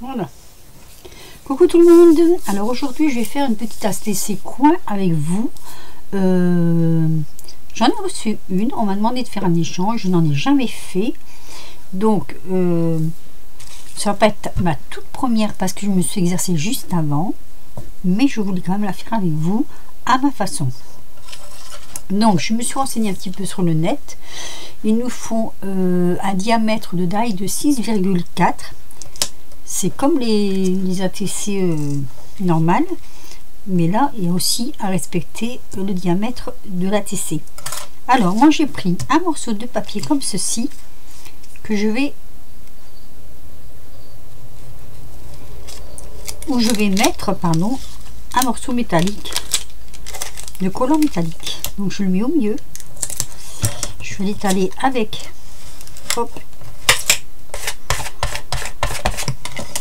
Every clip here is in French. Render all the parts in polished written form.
Voilà. Coucou tout le monde. Alors aujourd'hui je vais faire une petite ATC coin avec vous. J'en ai reçu une. On m'a demandé de faire un échange. Je n'en ai jamais fait. Donc ça va pas être ma toute première parce que je me suis exercée juste avant. Mais je voulais quand même la faire avec vous à ma façon. Donc je me suis renseignée un petit peu sur le net. Ils nous font un diamètre de daille de 6,4. C'est comme les ATC normales, mais là il y a aussi à respecter le diamètre de l'ATC. Alors moi j'ai pris un morceau de papier comme ceci que je vais mettre un morceau métallique de collant métallique. Donc je le mets au milieu, je vais l'étaler avec hop,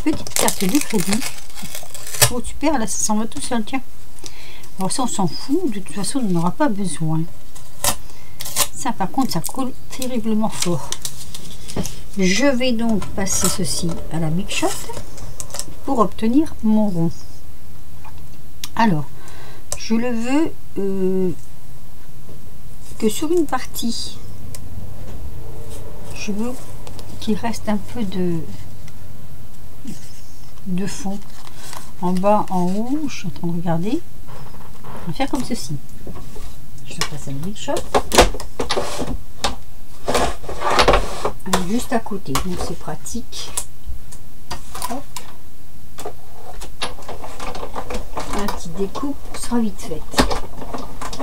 petite carte de crédit. Oh super, là ça s'en va tout seul, tiens. Alors ça on s'en fout, de toute façon on n'en aura pas besoin. Ça par contre ça colle terriblement fort. Je vais donc passer ceci à la Big Shot pour obtenir mon rond. Alors je le veux que sur une partie, je veux qu'il reste un peu de fond. En bas, en haut, je suis en train de regarder. On va faire comme ceci. Je passe à la Big Shot. Juste à côté, donc c'est pratique. Hop. La petite découpe sera vite faite.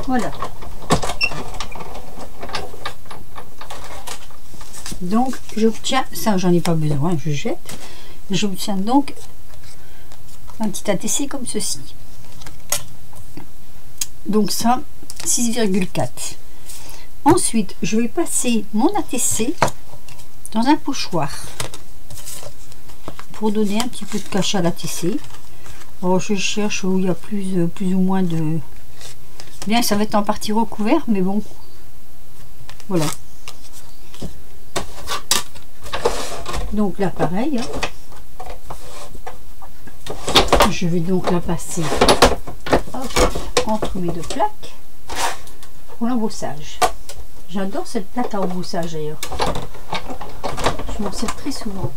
Voilà. Donc j'obtiens, ça j'en ai pas besoin, je jette. J'obtiens donc un petit ATC comme ceci. Donc ça 6,4. Ensuite je vais passer mon ATC dans un pochoir pour donner un petit peu de cachet à l'ATC. Oh, je cherche où il y a plus ou moins de... Bien, ça va être en partie recouvert, mais bon, voilà. Donc là pareil, hein. Je vais donc la passer hop, entre mes deux plaques pour l'embossage. J'adore cette plaque à embossage d'ailleurs, je m'en sers très souvent.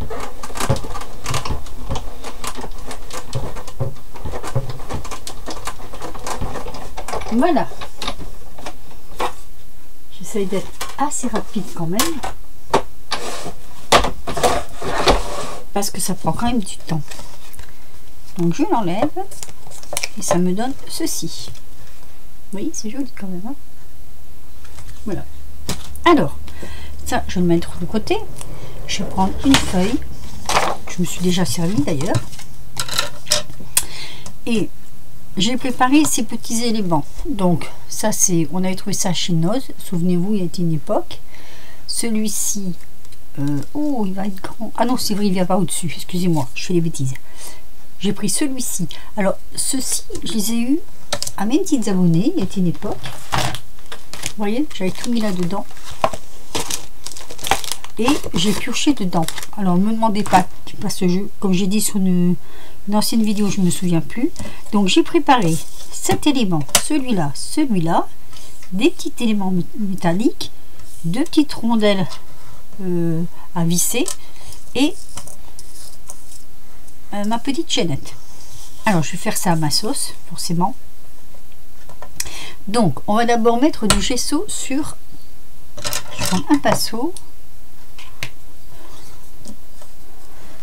Voilà, j'essaye d'être assez rapide quand même parce que ça prend quand même du temps. Donc je l'enlève et ça me donne ceci. Vous voyez, c'est joli quand même, hein. Voilà. Alors ça je vais le mettre de côté. Je vais prendre une feuille, je me suis déjà servi d'ailleurs, et j'ai préparé ces petits éléments. Donc ça c'est, on avait trouvé ça chez Noz, souvenez-vous, il y a été une époque. Celui-ci oh il va être grand, ah non c'est vrai, il vient pas au dessus, excusez-moi, je fais des bêtises. J'ai pris celui-ci. Alors ceux-ci je les ai eu à mes petites abonnées, il y a été une époque, vous voyez, j'avais tout mis là dedans et j'ai pioché dedans. Alors ne me demandez pas, parce que comme j'ai dit sur une ancienne vidéo, je me souviens plus. Donc j'ai préparé cet élément, celui-là, des petits éléments métalliques, deux petites rondelles à visser et ma petite chaînette. Alors je vais faire ça à ma sauce forcément. Donc on va d'abord mettre du gesso sur, je prends un pinceau,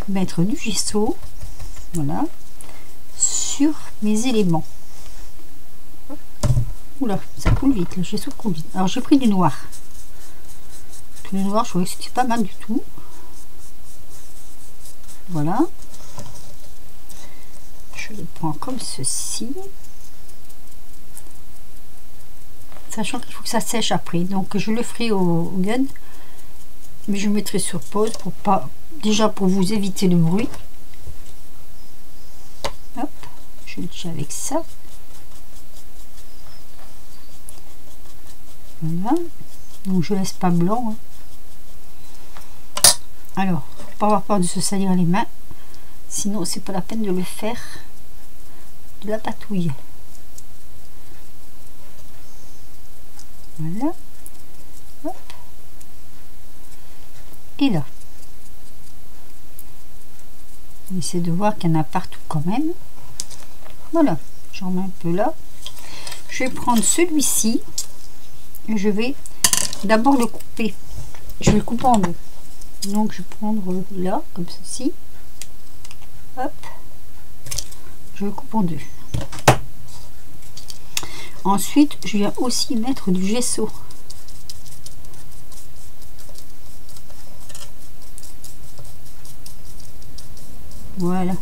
mettre du gesso, voilà, sur mes éléments. Oula, ça coule vite, le gesso coule vite. Alors j'ai pris du noir. Le noir, je trouvais que c'était pas mal du tout. Voilà. Je le prends comme ceci. Sachant qu'il faut que ça sèche après. Donc je le ferai au gun. Mais je mettrai sur pause pour pas... Déjà pour vous éviter le bruit. Hop. Je le tiens avec ça. Voilà. Donc je laisse pas blanc. Hein. Alors, pour pas avoir peur de se salir les mains, Sinon, c'est pas la peine de le faire de la patouille. Voilà. Hop. Et là. On essaie de voir qu'il y en a partout quand même. Voilà. J'en mets un peu là. Je vais prendre celui-ci. Et je vais d'abord le couper. Je vais le couper en deux. Donc, je vais prendre là, comme ceci. Hop. Je le coupe en deux. Ensuite, je viens aussi mettre du gesso. Voilà.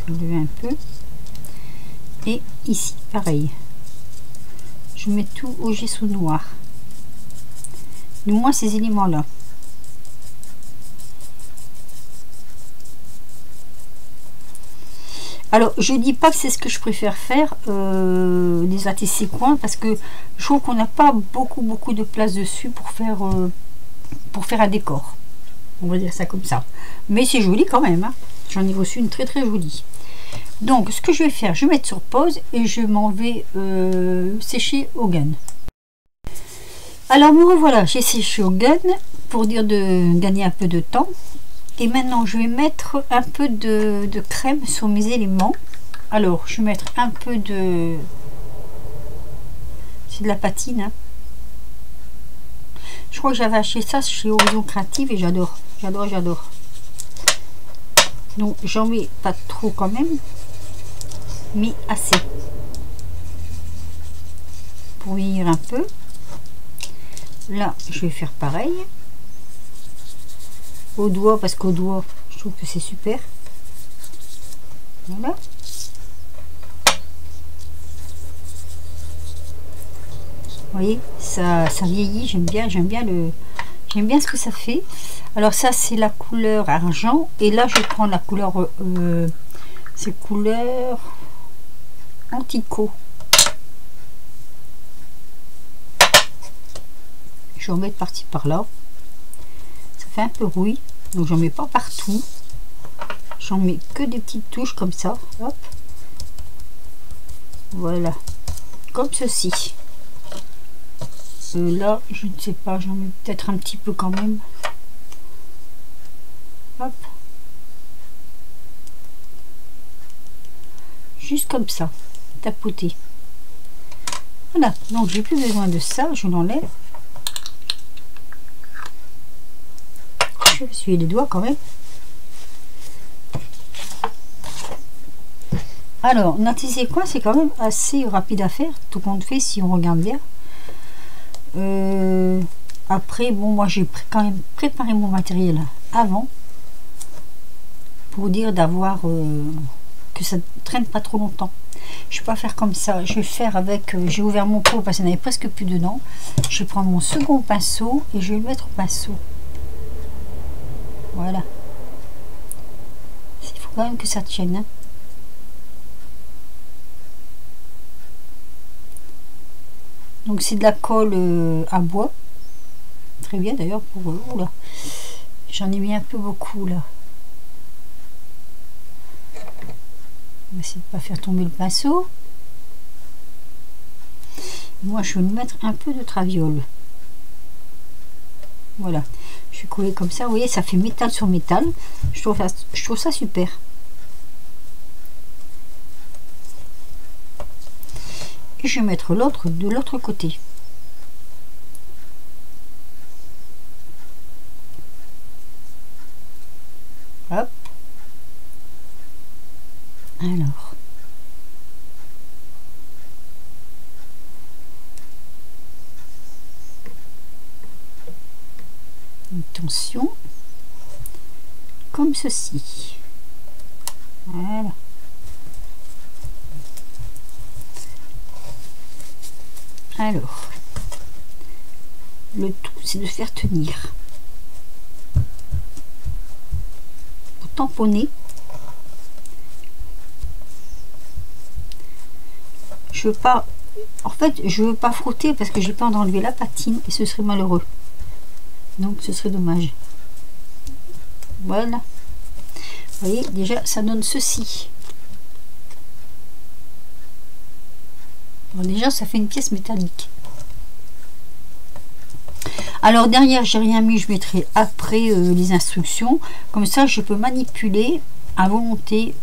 Je le mets un peu. Et ici, pareil. Je mets tout au gesso noir. Du moins ces éléments-là. Alors, je dis pas que c'est ce que je préfère faire, les ATC coins, parce que je trouve qu'on n'a pas beaucoup de place dessus pour faire un décor. On va dire ça comme ça. Mais c'est joli quand même. Hein. J'en ai reçu une très jolie. Donc, ce que je vais faire, je vais mettre sur pause et je m'en vais sécher au gun. Alors, me revoilà, j'ai séché au gun pour dire de gagner un peu de temps. Et maintenant, je vais mettre un peu de crème sur mes éléments. Alors, je vais mettre un peu de... C'est de la patine. Hein. Je crois que j'avais acheté ça chez Horizon Créative et j'adore. J'adore. Donc, j'en mets pas trop quand même. Mais assez. Pour vieillir un peu. Là, je vais faire pareil. Au doigt, parce qu'au doigt, je trouve que c'est super. Voilà. Vous voyez, ça vieillit. J'aime bien ce que ça fait. Alors ça, c'est la couleur argent. Et là, je prends la couleur, c'est couleur antico. Je vais en mettre partie par là. Ça fait un peu rouille. Donc j'en mets pas partout. J'en mets que des petites touches comme ça. Hop. Voilà. Comme ceci. Là, je ne sais pas. J'en mets peut-être un petit peu quand même. Hop. Juste comme ça. Tapoter. Voilà. Donc j'ai plus besoin de ça. Je l'enlève. Je vais essuyer les doigts quand même. Alors, n'attisez quoi, c'est quand même assez rapide à faire, tout compte fait si on regarde bien. Après, bon, moi j'ai quand même préparé mon matériel avant pour dire d'avoir que ça ne traîne pas trop longtemps. Je vais pas faire comme ça. Je vais faire avec. J'ai ouvert mon pot parce qu'il n'y en avait presque plus dedans. Je vais prendre mon second pinceau et je vais le mettre au pinceau. Voilà. Il faut quand même que ça tienne. Hein. Donc c'est de la colle à bois. Très bien d'ailleurs pour... Oula. J'en ai mis un peu beaucoup là. On va essayer de ne pas faire tomber le pinceau. Moi je vais me mettre un peu de traviole. Voilà. Je vais coller comme ça. Vous voyez, ça fait métal sur métal. Je trouve ça super. Et je vais mettre l'autre de l'autre côté. Hop. Alors. Attention. Comme ceci. Voilà. Alors, le tout, c'est de faire tenir. Pour tamponner, je veux pas, en fait, je veux pas frotter parce que j'ai peur d'enlever la patine et ce serait malheureux. Donc, ce serait dommage. Voilà. Vous voyez, déjà, ça donne ceci. Bon, déjà, ça fait une pièce métallique. Alors, derrière, j'ai rien mis. Je mettrai après les instructions. Comme ça, je peux manipuler à volonté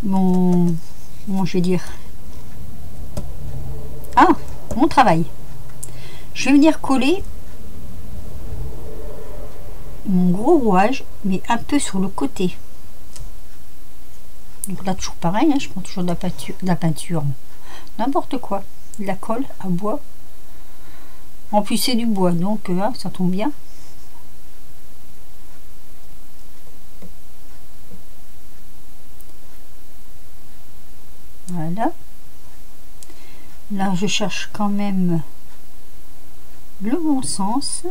mon... Comment je vais dire? Ah, mon travail. Je vais venir coller mon gros rouage, mais un peu sur le côté. Donc là, toujours pareil, hein, je prends toujours de la peinture, n'importe quoi, de la colle à bois. En plus, c'est du bois, donc là, ça tombe bien. Voilà. Là, je cherche quand même le bon sens.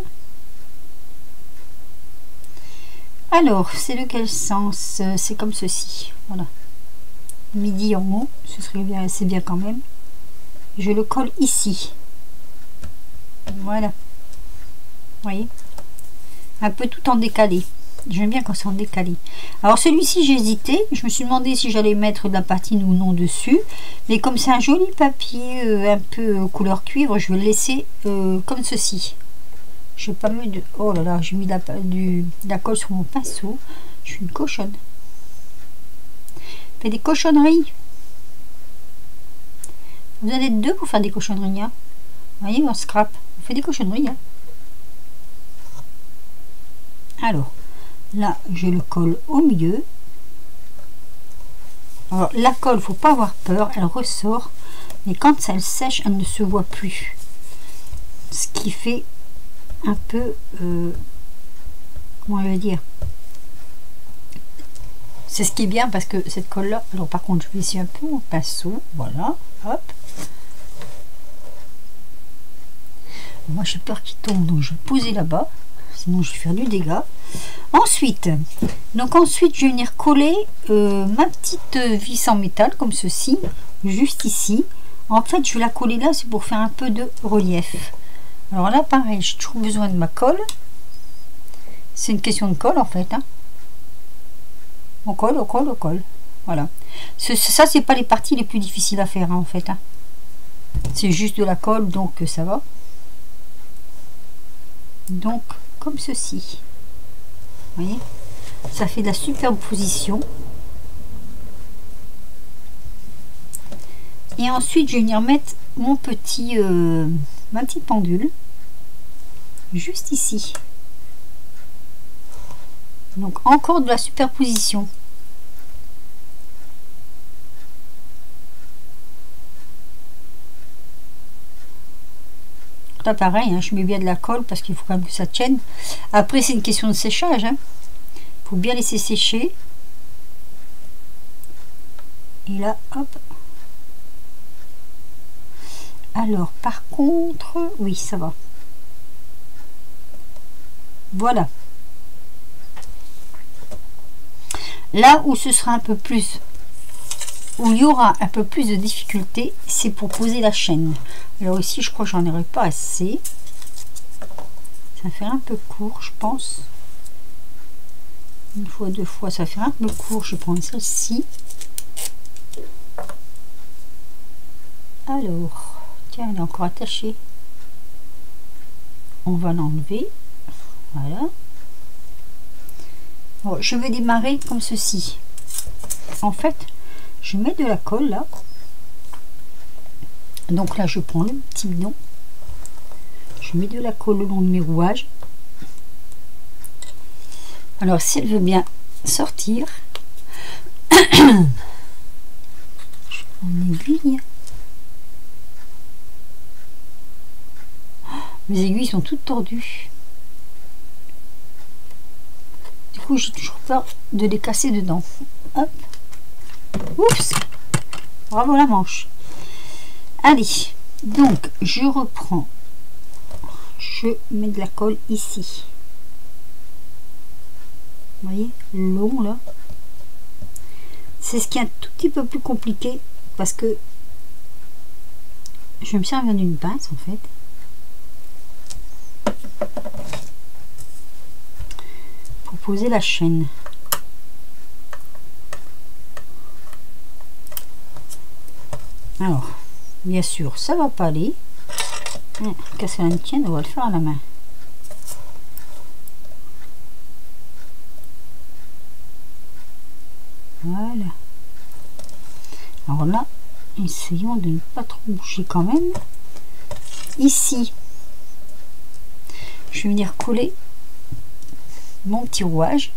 Alors, c'est lequel sens? C'est comme ceci. Voilà. Midi en haut, ce serait bien, c'est bien quand même. Je le colle ici. Voilà. Vous voyez? Un peu tout en décalé. J'aime bien quand c'est en décalé. Alors celui-ci, j'ai hésité. Je me suis demandé si j'allais mettre de la patine ou non dessus. Mais comme c'est un joli papier, un peu couleur cuivre, je vais le laisser comme ceci. Je vais pas me... Oh là là, j'ai mis de la colle sur mon pinceau. Je suis une cochonne. Je fais des cochonneries. Vous en êtes deux pour faire des cochonneries. Hein. Vous voyez, on scrape. On fait des cochonneries. Hein. Alors, là, je le colle au milieu. Alors, la colle, faut pas avoir peur. Elle ressort. Mais quand ça sèche, elle ne se voit plus. Ce qui fait un peu... comment je vais dire? C'est ce qui est bien parce que cette colle là, alors par contre je vais ici un peu mon pinceau, voilà, hop. Moi j'ai peur qu'il tombe, donc je vais poser là-bas, sinon je vais faire du dégât. Ensuite, je vais venir coller ma petite vis en métal comme ceci, juste ici. En fait je vais la coller là, c'est pour faire un peu de relief. Alors là pareil, j'ai toujours besoin de ma colle. C'est une question de colle en fait, hein. On colle, on colle, on colle. Voilà. Ça, c'est pas les parties les plus difficiles à faire, hein, en fait. Hein. C'est juste de la colle, donc ça va. Donc, comme ceci. Vous voyez? Ça fait de la superposition. Et ensuite, je vais venir mettre mon petit, ma petite pendule. Juste ici. Donc encore de la superposition. Là pareil, hein, je mets bien de la colle parce qu'il faut quand même que ça tienne. Après c'est une question de séchage. Hein. Faut bien laisser sécher. Et là, hop. Alors par contre, oui ça va. Voilà. Là où ce sera un peu plus, où il y aura un peu plus de difficulté, c'est pour poser la chaîne. Alors ici, je crois que j'en aurai pas assez. Ça fait un peu court, je pense. Une fois, deux fois, ça fait un peu court. Je vais prendre celle-ci. Alors, tiens, elle est encore attachée. On va l'enlever. Voilà. Bon, je vais démarrer comme ceci. En fait, je mets de la colle là. Donc là, je prends le petit bidon. Je mets de la colle le long de mes rouages. Alors, si elle veut bien sortir, je prends une aiguille. Mes aiguilles sont toutes tordues. Du coup, j'ai toujours peur de les casser dedans. Hop. Oups. Bravo la manche. Allez. Donc, je reprends. Je mets de la colle ici. Vous voyez, long là. C'est ce qui est un tout petit peu plus compliqué parce que je me servir d'une pince en fait. pour poser la chaîne. Alors, bien sûr, ça va pas aller. Qu'à cela ne tienne, on va le faire à la main. Voilà. Alors là, essayons de ne pas trop bouger quand même. Ici, je vais venir coller mon petit rouage.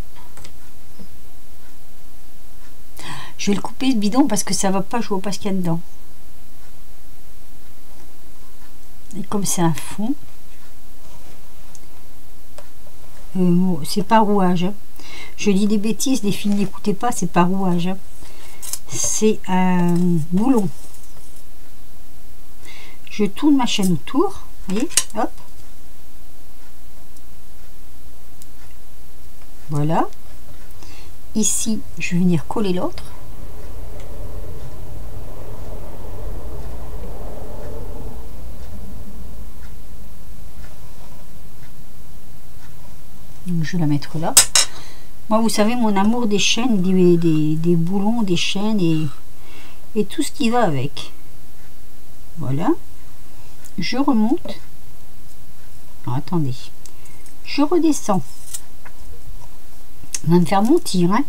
Je vais le couper ce bidon parce que ça va pas, je vois pas ce qu'il y a dedans. Et comme c'est un fond, c'est pas rouage. Je dis des bêtises, les filles n'écoutez pas, c'est pas rouage. C'est un boulon. Je tourne ma chaîne autour, vous voyez, hop. Voilà. Ici, je vais venir coller l'autre. Donc, je vais la mettre là. Moi, vous savez, mon amour des chaînes, des boulons, des chaînes et tout ce qui va avec. Voilà. Je remonte. Non, attendez. Je redescends. On va me faire montir, hein.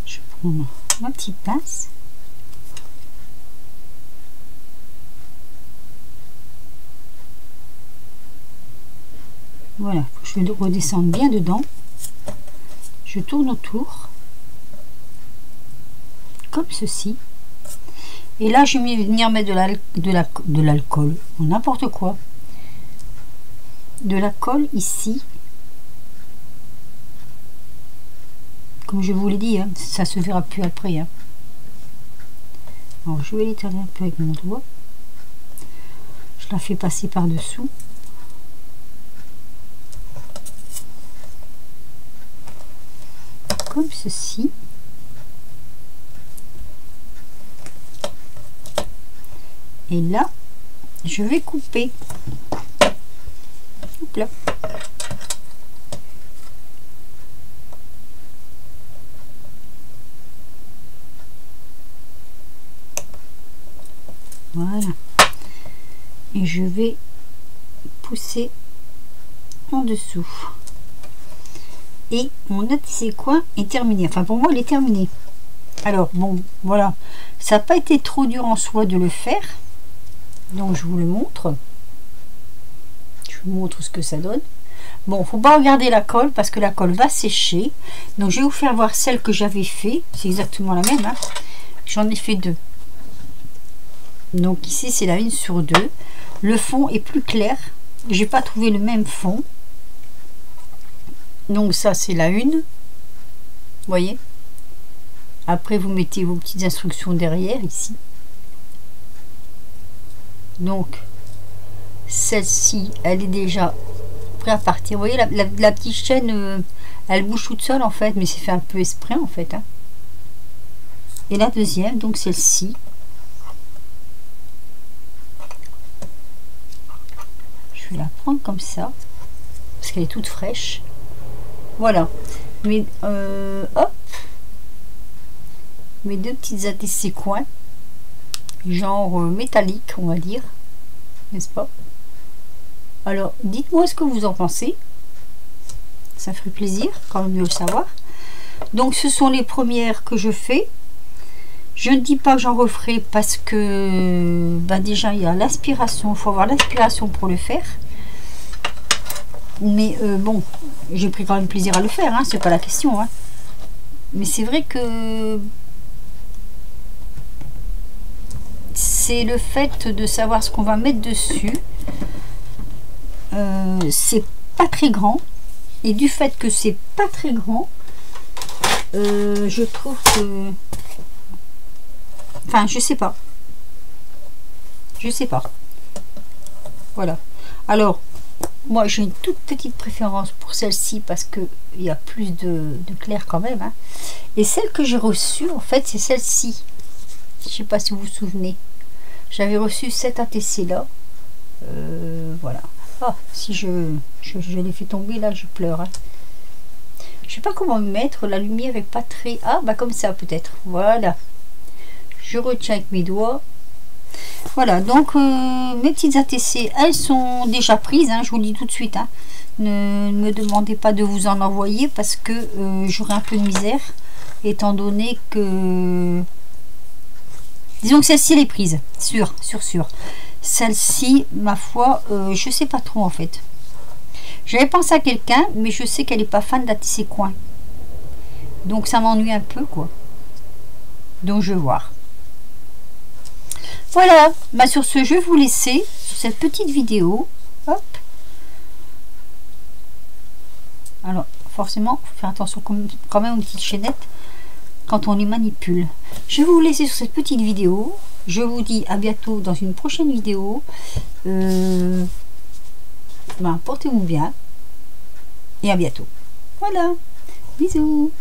Je prends ma petite pince. Voilà, je vais redescendre bien dedans. Je tourne autour. Comme ceci. Et là, je vais venir mettre de l'alcool, ou n'importe quoi. De la colle ici. Comme je vous l'ai dit, hein, ça se verra plus après. Hein. Alors, je vais l'étaler un peu avec mon doigt. Je la fais passer par-dessous. Comme ceci. Et là, je vais couper. Hop là. Voilà. Et je vais pousser en dessous. Et mon attisé coin est terminé. Enfin, pour moi, il est terminé. Alors, bon, voilà. Ça n'a pas été trop dur en soi de le faire. Donc, je vous le montre. Je vous montre ce que ça donne. Bon, faut pas regarder la colle parce que la colle va sécher. Donc, je vais vous faire voir celle que j'avais fait. C'est exactement la même. Hein. J'en ai fait deux. Donc, ici, c'est la 1/2. Le fond est plus clair. J'ai pas trouvé le même fond. Donc ça c'est la 1, vous voyez. Après vous mettez vos petites instructions derrière ici. Donc celle-ci elle est déjà prête à partir. Vous voyez la petite chaîne elle bouge toute seule en fait, mais c'est fait un peu exprès en fait. Hein. Et la deuxième, donc celle-ci. Je vais la prendre comme ça parce qu'elle est toute fraîche. Voilà, mais hop, mes deux petites attissés coins, genre métallique, on va dire, n'est-ce pas? Alors, dites-moi ce que vous en pensez. Ça ferait plaisir quand même de le savoir. Donc, ce sont les premières que je fais. Je ne dis pas que j'en referai parce que, bah déjà, il y a l'aspiration. Il faut avoir l'aspiration pour le faire. Mais bon, j'ai pris quand même plaisir à le faire, hein, c'est pas la question. Hein. Mais c'est vrai que c'est le fait de savoir ce qu'on va mettre dessus. C'est pas très grand. Et du fait que c'est pas très grand, je trouve que... Enfin, je sais pas. Je sais pas. Voilà. Alors... Moi, j'ai une toute petite préférence pour celle-ci parce qu'il y a plus de clair quand même. Hein. Et celle que j'ai reçue, en fait, c'est celle-ci. Je ne sais pas si vous vous souvenez. J'avais reçu cet ATC-là. Oh, si je l'ai fait tomber là, je pleure. Hein. Je sais pas comment me mettre, la lumière est pas très... Ah, bah comme ça peut-être. Voilà. Je retiens avec mes doigts. Voilà, donc mes petites ATC, elles sont déjà prises, hein, je vous le dis tout de suite. Hein. Ne me demandez pas de vous en envoyer parce que j'aurai un peu de misère, étant donné que... Disons que celle-ci, elle est prise, sûr. Celle-ci, ma foi, je sais pas trop en fait. J'avais pensé à quelqu'un, mais je sais qu'elle n'est pas fan d'ATC coin. Donc ça m'ennuie un peu, quoi. Donc je vais voir. Voilà, bah sur ce, je vais vous laisser sur cette petite vidéo. Hop. Alors, forcément, faut faire attention quand même aux petites chaînettes quand on les manipule. Je vais vous laisser sur cette petite vidéo. Je vous dis à bientôt dans une prochaine vidéo. Portez-vous bien. Et à bientôt. Voilà. Bisous.